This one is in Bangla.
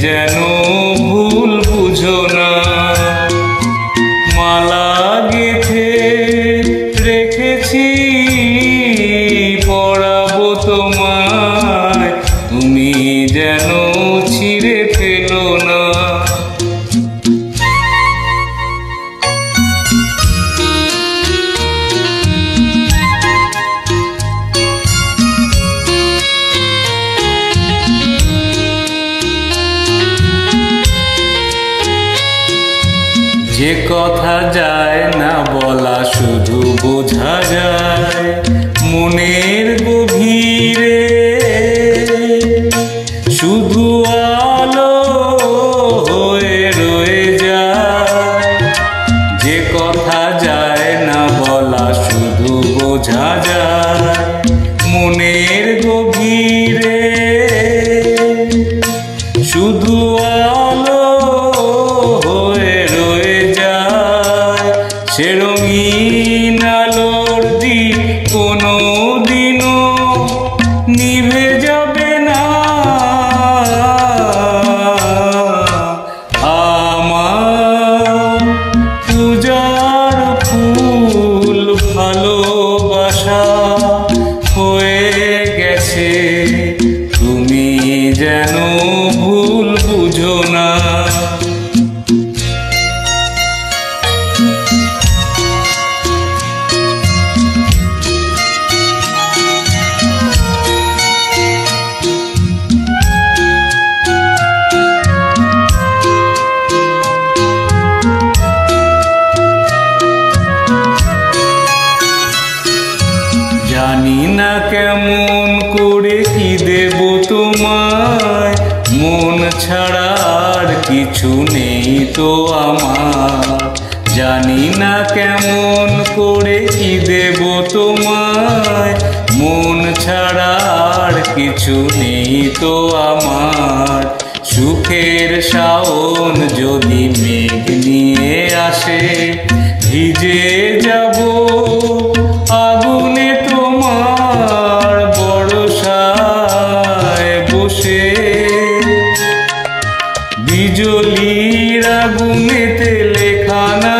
যেন ভুল বুঝো না। মালা গেঁথে রেখেছি পরাবো তোমায়, তুমি যেন ছিঁড়ে ফেলো না। যে কথা যায় না বলা শুধু বোঝা যায় মনের গভীরে, শুধু আলো হয়ে রয়ে যায়। যে কথা যায় না বলা শুধু বোঝা যায় মনের গভীরে, শুধু আলো সে রঙিন আলোর দ্বীপ কোনো দিনও নিভে যাবে না। আমার পূজার ফুল ভালোবাসা হয়ে গেছে, তুমি যেন ভুল বুঝো না। জানি না কেমন করে কি দেব তোমায়, মন ছাড়া আর কিছু নেই তো আমার। জানি না কেমন করে কি দেব তোমায়, মন ছাড়া আর কিছু নেই তো আমার। সুখের শাওন যদি মেঘ নিয়ে আসে, ভিজে যাব আগুনে তোমার বর্ষায় বসে। বিজলির আগুনেতে লেখা না